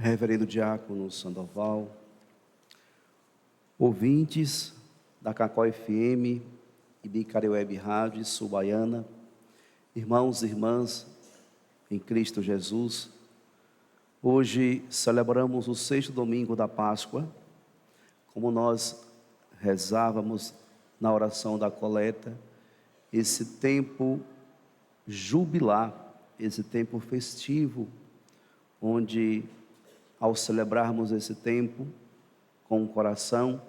Reverendo Diácono Sandoval, ouvintes da Cacó FM e Bicare Web Rádio Sul Baiana, irmãos e irmãs em Cristo Jesus, hoje celebramos o 6º domingo da Páscoa, como nós rezávamos na oração da coleta, esse tempo jubilar, esse tempo festivo, onde ao celebrarmos esse tempo com o coração,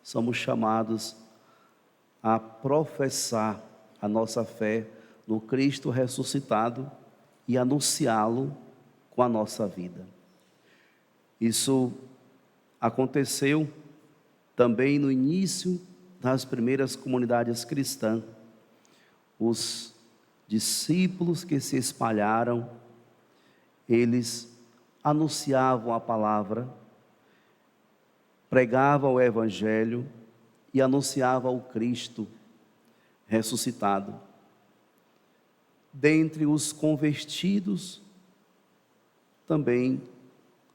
somos chamados a professar a nossa fé no Cristo ressuscitado e anunciá-lo com a nossa vida. Isso aconteceu também no início das primeiras comunidades cristãs. Os discípulos que se espalharam, eles anunciavam a palavra, pregavam o Evangelho e anunciavam o Cristo ressuscitado. Dentre os convertidos, também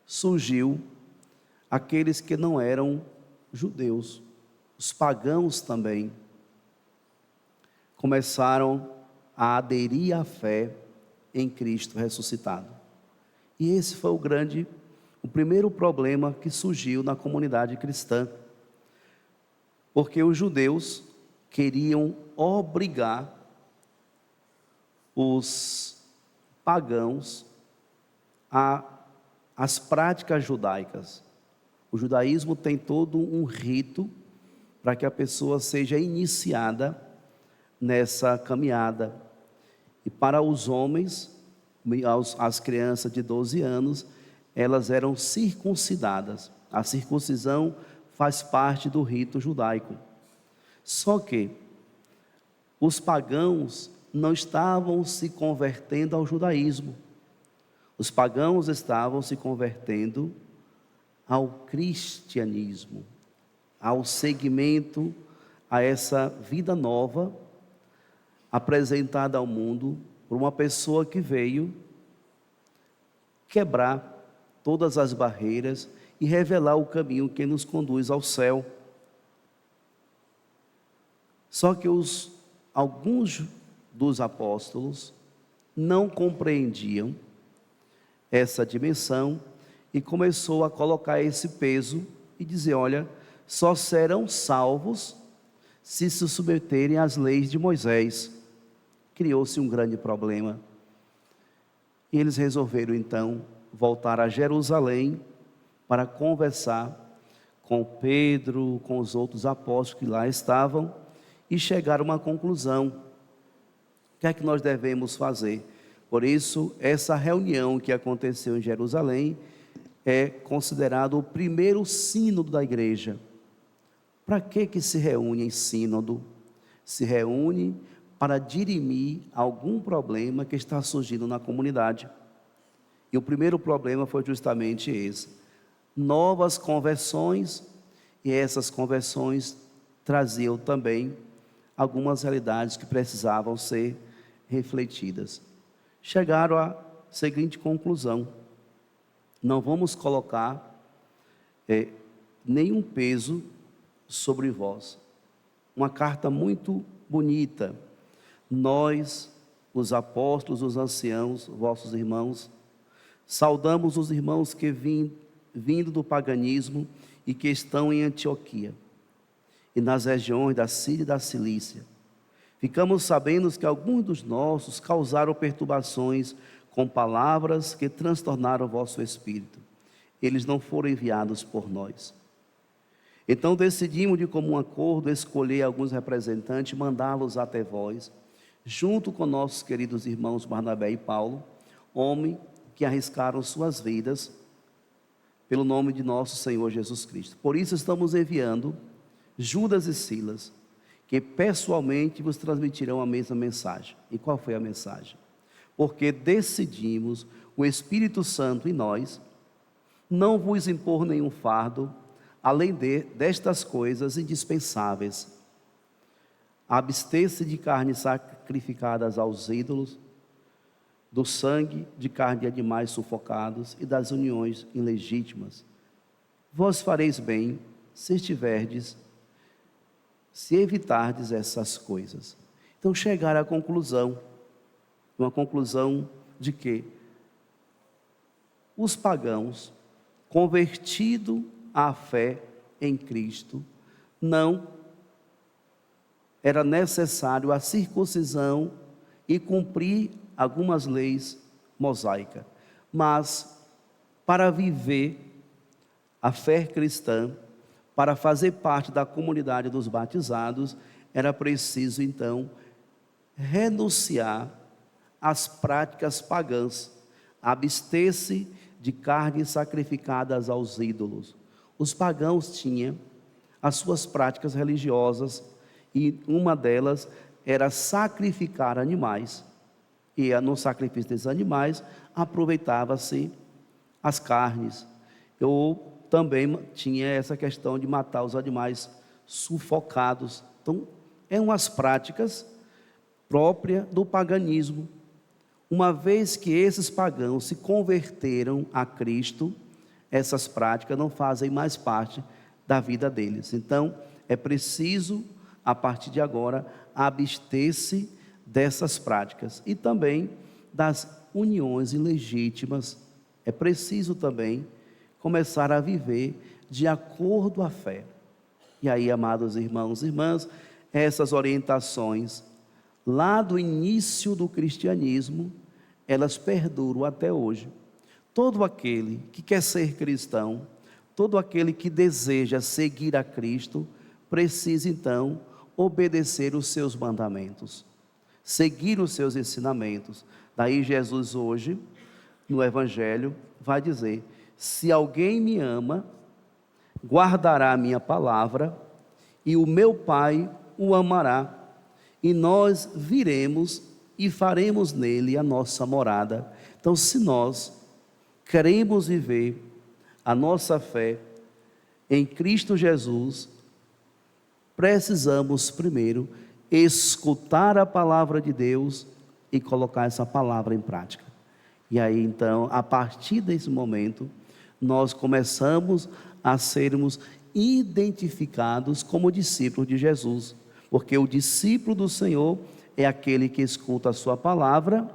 surgiu aqueles que não eram judeus, os pagãos também começaram a aderir à fé em Cristo ressuscitado. E esse foi o primeiro problema que surgiu na comunidade cristã, porque os judeus queriam obrigar os pagãos às práticas judaicas. O judaísmo tem todo um rito para que a pessoa seja iniciada nessa caminhada. E para os homens, as crianças de 12 anos, elas eram circuncidadas. A circuncisão faz parte do rito judaico. Só que os pagãos não estavam se convertendo ao judaísmo. Os pagãos estavam se convertendo ao cristianismo, ao segmento, a essa vida nova apresentada ao mundo por uma pessoa que veio quebrar todas as barreiras e revelar o caminho que nos conduz ao céu. Só que alguns dos apóstolos não compreendiam essa dimensão e começou a colocar esse peso e dizer: olha, só serão salvos se submeterem às leis de Moisés. Criou-se um grande problema. E eles resolveram então voltar a Jerusalém para conversar com Pedro, com os outros apóstolos que lá estavam, e chegaram a uma conclusão. O que é que nós devemos fazer? Por isso, essa reunião que aconteceu em Jerusalém é considerado o primeiro sínodo da igreja. Para que se reúne em sínodo? Se reúne para dirimir algum problema que está surgindo na comunidade. E o primeiro problema foi justamente esse: novas conversões, e essas conversões traziam também algumas realidades que precisavam ser refletidas. Chegaram à seguinte conclusão: não vamos colocar nenhum peso sobre vós. Uma carta muito bonita. Nós, os apóstolos, os anciãos, vossos irmãos, saudamos os irmãos que vindo do paganismo e que estão em Antioquia e nas regiões da Síria e da Cilícia. Ficamos sabendo que alguns dos nossos causaram perturbações com palavras que transtornaram o vosso espírito. Eles não foram enviados por nós. Então decidimos de comum acordo escolher alguns representantes e mandá-los até vós, junto com nossos queridos irmãos Barnabé e Paulo, homens que arriscaram suas vidas pelo nome de nosso Senhor Jesus Cristo. Por isso estamos enviando Judas e Silas, que pessoalmente vos transmitirão a mesma mensagem. E qual foi a mensagem? Porque decidimos, o Espírito Santo em nós, não vos impor nenhum fardo, além destas coisas indispensáveis: abster-se de carnes sacrificadas aos ídolos, do sangue de carne de animais sufocados e das uniões ilegítimas. Vós fareis bem se evitardes essas coisas. Então chegar à conclusão, uma conclusão de que os pagãos, convertidos à fé em Cristo, não era necessário a circuncisão e cumprir algumas leis mosaicas, mas para viver a fé cristã, para fazer parte da comunidade dos batizados, era preciso então renunciar às práticas pagãs, abster-se de carnes sacrificadas aos ídolos. Os pagãos tinham as suas práticas religiosas e uma delas era sacrificar animais. E no sacrifício desses animais aproveitava-se as carnes. Ou também tinha essa questão de matar os animais sufocados. Então, eram umas práticas próprias do paganismo. Uma vez que esses pagãos se converteram a Cristo, essas práticas não fazem mais parte da vida deles. Então, é preciso, a partir de agora, abster-se dessas práticas e também das uniões ilegítimas. É preciso também começar a viver de acordo à fé. E aí, amados irmãos e irmãs, essas orientações lá do início do cristianismo, elas perduram até hoje. Todo aquele que quer ser cristão, todo aquele que deseja seguir a Cristo, precisa então obedecer os seus mandamentos, seguir os seus ensinamentos. Daí Jesus hoje, no Evangelho, vai dizer: se alguém me ama, guardará a minha palavra, e o meu Pai o amará, e nós viremos e faremos nele a nossa morada. Então, se nós queremos viver a nossa fé em Cristo Jesus, precisamos primeiro escutar a palavra de Deus e colocar essa palavra em prática. E aí então, a partir desse momento, nós começamos a sermos identificados como discípulos de Jesus, porque o discípulo do Senhor é aquele que escuta a sua palavra,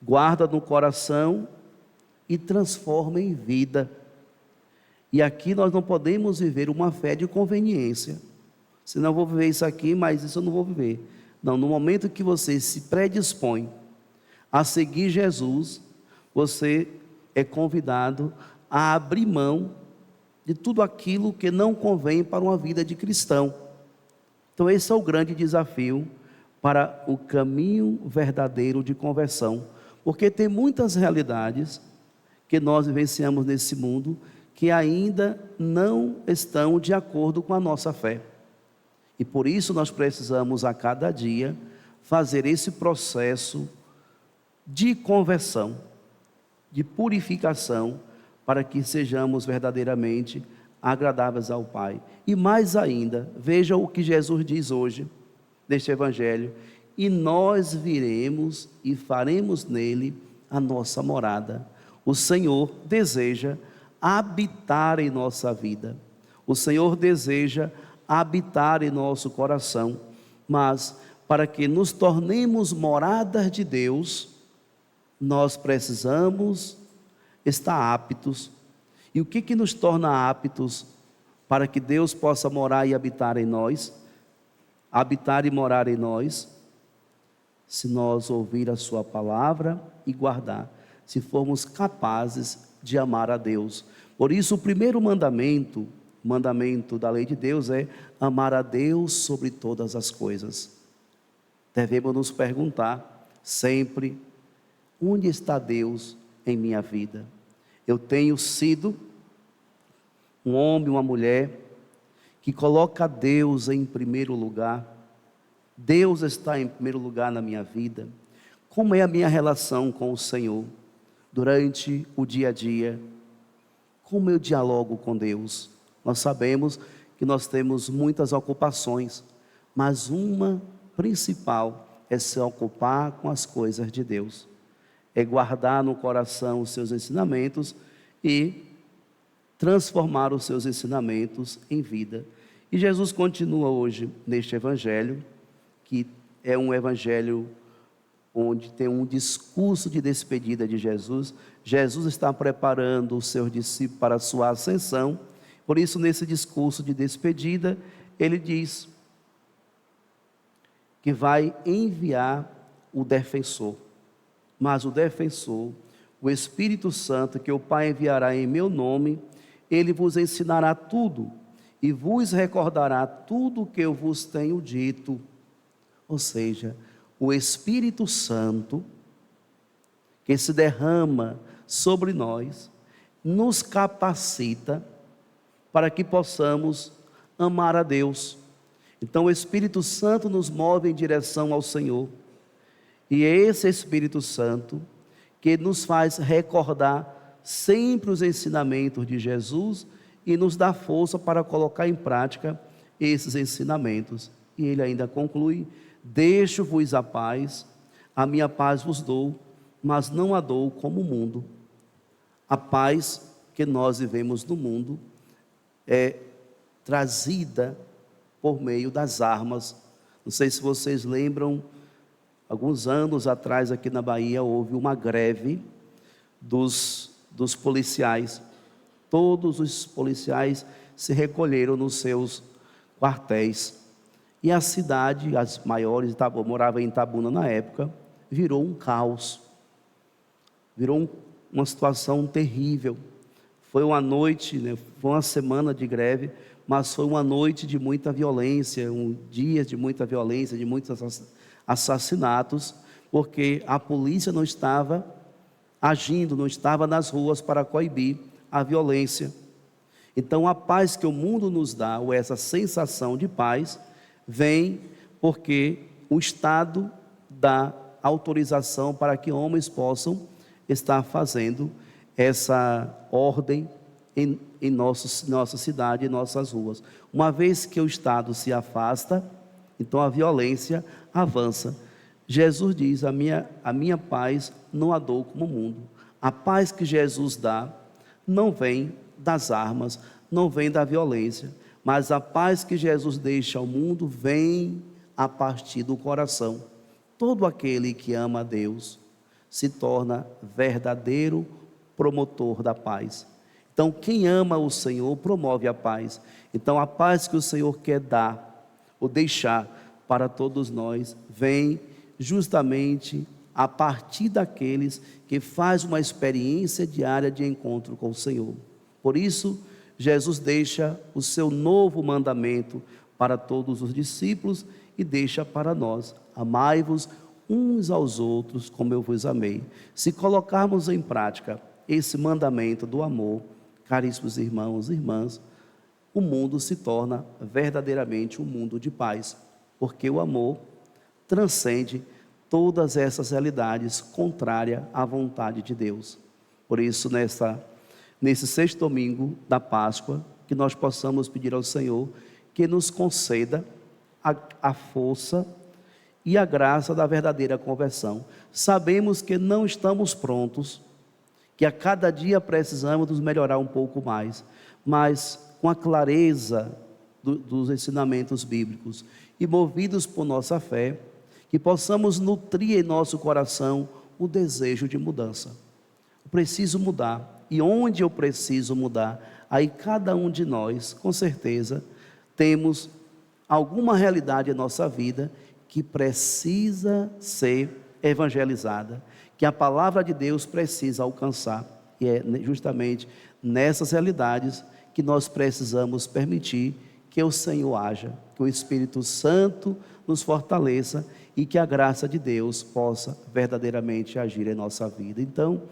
guarda no coração e transforma em vida. E aqui nós não podemos viver uma fé de conveniência. Senão eu vou viver isso aqui, mas isso eu não vou viver. Não, no momento que você se predispõe a seguir Jesus, você é convidado a abrir mão de tudo aquilo que não convém para uma vida de cristão. Então esse é o grande desafio para o caminho verdadeiro de conversão, porque tem muitas realidades que nós vivenciamos nesse mundo que ainda não estão de acordo com a nossa fé. E por isso nós precisamos a cada dia fazer esse processo de conversão, de purificação, para que sejamos verdadeiramente agradáveis ao Pai. E mais ainda, veja o que Jesus diz hoje, neste Evangelho: e nós viremos e faremos nele a nossa morada. O Senhor deseja habitar em nossa vida, o Senhor deseja habitar em nosso coração, mas para que nos tornemos moradas de Deus, nós precisamos estar aptos. E o que nos torna aptos para que Deus possa morar e habitar em nós? Habitar e morar em nós, se nós ouvir a sua palavra e guardar, se formos capazes de amar a Deus. Por isso o primeiro mandamento da lei de Deus é amar a Deus sobre todas as coisas. Devemos nos perguntar sempre: onde está Deus em minha vida? Eu tenho sido um homem, uma mulher que coloca Deus em primeiro lugar? Deus está em primeiro lugar na minha vida? Como é a minha relação com o Senhor durante o dia a dia? Como eu dialogo com Deus? Nós sabemos que nós temos muitas ocupações, mas uma principal é se ocupar com as coisas de Deus. é guardar no coração os seus ensinamentos e transformar os seus ensinamentos em vida. E Jesus continua hoje neste evangelho, que é um evangelho onde tem um discurso de despedida de Jesus. Jesus está preparando os seus discípulos para a sua ascensão. Por isso, nesse discurso de despedida, ele diz que vai enviar o defensor. Mas o defensor, o Espírito Santo, que o Pai enviará em meu nome, ele vos ensinará tudo e vos recordará tudo o que eu vos tenho dito. Ou seja, o Espírito Santo, que se derrama sobre nós, nos capacita para que possamos amar a Deus. Então o Espírito Santo nos move em direção ao Senhor. E é esse Espírito Santo que nos faz recordar sempre os ensinamentos de Jesus e nos dá força para colocar em prática esses ensinamentos. E ele ainda conclui: deixo-vos a minha paz vos dou, mas não a dou como o mundo. A paz que nós vivemos no mundo é trazida por meio das armas. Não sei se vocês lembram, alguns anos atrás aqui na Bahia houve uma greve dos policiais. Todos os policiais se recolheram nos seus quartéis. E a cidade, as maiores, eu morava em Itabuna na época, virou um caos. Virou uma situação terrível. Foi uma noite, foi uma semana de greve, mas foi uma noite de muita violência, dias de muita violência, de muitos assassinatos, porque a polícia não estava agindo, não estava nas ruas para coibir a violência. Então a paz que o mundo nos dá, ou essa sensação de paz, vem porque o Estado dá autorização para que homens possam estar fazendo essa ordem em nossa cidade, em nossas ruas. Uma vez que o Estado se afasta, então a violência avança. Jesus diz: a minha paz não a dou como o mundo. A paz que Jesus dá não vem das armas, não vem da violência, mas a paz que Jesus deixa ao mundo vem a partir do coração. Todo aquele que ama a Deus se torna verdadeiro promotor da paz. Então, quem ama o Senhor promove a paz. Então, a paz que o Senhor quer dar ou deixar para todos nós vem justamente a partir daqueles que fazem uma experiência diária de encontro com o Senhor. Por isso, Jesus deixa o seu novo mandamento para todos os discípulos e deixa para nós: amai-vos uns aos outros como eu vos amei. Se colocarmos em prática esse mandamento do amor, caríssimos irmãos e irmãs, o mundo se torna verdadeiramente um mundo de paz, porque o amor transcende todas essas realidades contrárias à vontade de Deus. Por isso, nesse sexto domingo da Páscoa, que nós possamos pedir ao Senhor que nos conceda a força e a graça da verdadeira conversão. Sabemos que não estamos prontos, que a cada dia precisamos nos melhorar um pouco mais, mas com a clareza dos ensinamentos bíblicos e movidos por nossa fé, que possamos nutrir em nosso coração o desejo de mudança. Eu preciso mudar, e onde eu preciso mudar, aí cada um de nós, com certeza, temos alguma realidade em nossa vida que precisa ser evangelizada, que a palavra de Deus precisa alcançar. E é justamente nessas realidades que nós precisamos permitir que o Senhor haja, que o Espírito Santo nos fortaleça e que a graça de Deus possa verdadeiramente agir em nossa vida. Então,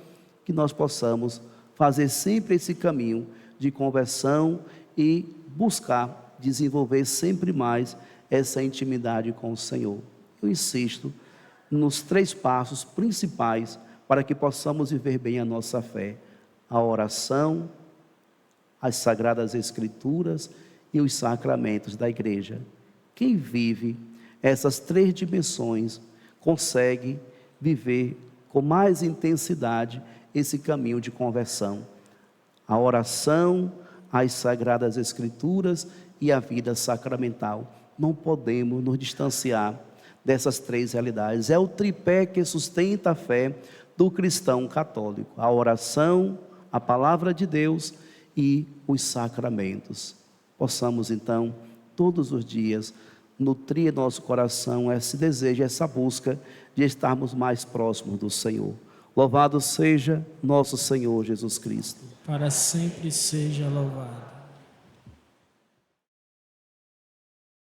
que nós possamos fazer sempre esse caminho de conversão e buscar desenvolver sempre mais essa intimidade com o Senhor. Eu insisto nos 3 passos principais para que possamos viver bem a nossa fé: a oração, as sagradas escrituras e os sacramentos da igreja. Quem vive essas 3 dimensões consegue viver com mais intensidade esse caminho de conversão. A oração, as Sagradas Escrituras e a vida sacramental. Não podemos nos distanciar dessas três realidades. É o tripé que sustenta a fé do cristão católico: a oração, a palavra de Deus e os sacramentos. Possamos então, todos os dias, nutrir nosso coração esse desejo, essa busca de estarmos mais próximos do Senhor. Louvado seja nosso Senhor Jesus Cristo. Para sempre seja louvado.